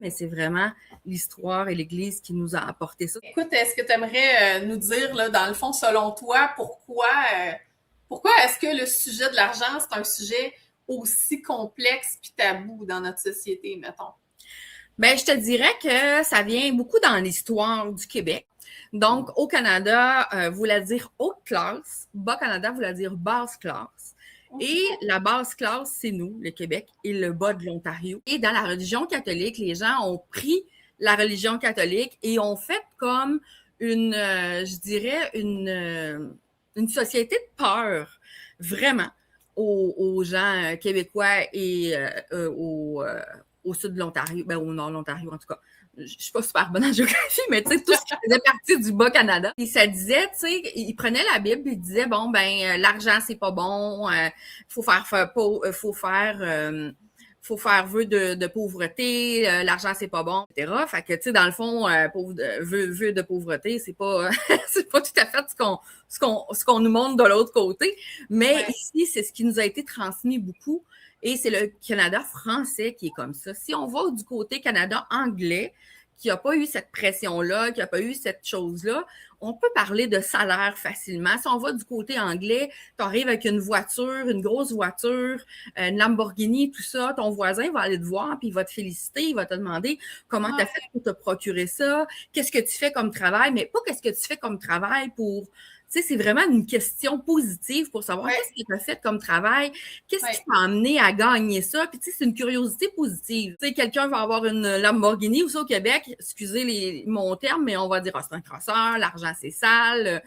Mais c'est vraiment l'histoire et l'Église qui nous a apporté ça. Écoute, est-ce que tu aimerais nous dire, là, dans le fond, selon toi, pourquoi est-ce que le sujet de l'argent, c'est un sujet aussi complexe puis tabou dans notre société, mettons? Ben, je te dirais que ça vient beaucoup dans l'histoire du Québec. Donc, au Canada, voulait dire haute classe. Bas-Canada voulait dire basse classe. Et la basse classe, c'est nous, le Québec, et le bas de l'Ontario. Et dans la religion catholique, les gens ont pris la religion catholique et ont fait comme je dirais, une société de peur, vraiment, aux gens québécois et au sud de l'Ontario, ben au nord de l'Ontario en tout cas. Je suis pas super bonne en géographie, mais tu sais, tout ce qui faisait partie du Bas-Canada. Et ça disait, tu sais, il prenait la Bible et il disait, bon, ben, l'argent, c'est pas bon, faut faire vœu de pauvreté, l'argent, c'est pas bon, etc. Fait que, tu sais, dans le fond, vœu de pauvreté, c'est pas, c'est pas tout à fait ce qu'on nous montre de l'autre côté. Mais ici, c'est ce qui nous a été transmis beaucoup. Et c'est le Canada français qui est comme ça. Si on va du côté Canada anglais, qui n'a pas eu cette pression-là, qui n'a pas eu cette chose-là, on peut parler de salaire facilement. Si on va du côté anglais, tu arrives avec une voiture, une grosse voiture, une Lamborghini, tout ça, ton voisin va aller te voir, puis il va te féliciter, il va te demander comment tu as fait pour te procurer ça, qu'est-ce que tu fais comme travail, mais pas qu'est-ce que tu fais comme travail pour... Tu sais, c'est vraiment une question positive pour savoir qu'est-ce que tu as fait comme travail, qu'est-ce qui t'a amené à gagner ça. Puis, tu sais, c'est une curiosité positive. Tu sais, quelqu'un va avoir une Lamborghini ou ça au Québec, excusez mon terme, mais on va dire, c'est un crosseur, l'argent, c'est sale,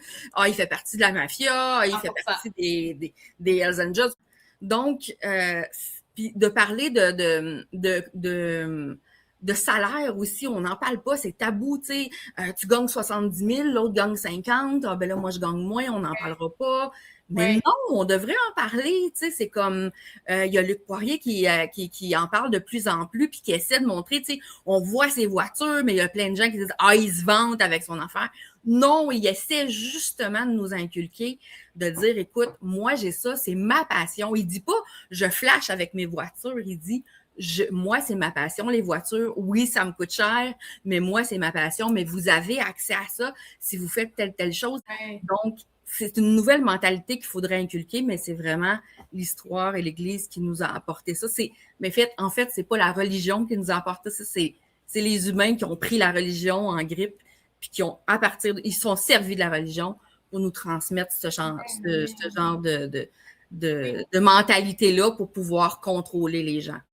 il fait partie de la mafia, il fait partie des Hells Angels. Donc, puis de parler de salaire aussi, on n'en parle pas, c'est tabou, tu sais. Tu gagnes 70 000, l'autre gagne 50. Ah ben là, moi, je gagne moins, on n'en parlera pas. Mais non, on devrait en parler, tu sais. C'est comme, il y a Luc Poirier qui en parle de plus en plus, puis qui essaie de montrer, tu sais, on voit ses voitures, mais il y a plein de gens qui disent, il se vante avec son affaire. Non, il essaie justement de nous inculquer, de dire, écoute, moi, j'ai ça, c'est ma passion. Il dit pas, je flash avec mes voitures, il dit, moi, c'est ma passion, les voitures. Oui, ça me coûte cher, mais moi, c'est ma passion. Mais vous avez accès à ça si vous faites telle chose. Donc, c'est une nouvelle mentalité qu'il faudrait inculquer, mais c'est vraiment l'histoire et l'Église qui nous a apporté ça. Mais en fait, c'est pas la religion qui nous a apporté ça, c'est les humains qui ont pris la religion en grippe, puis qui ont, ils sont servis de la religion pour nous transmettre ce genre de mentalité-là pour pouvoir contrôler les gens.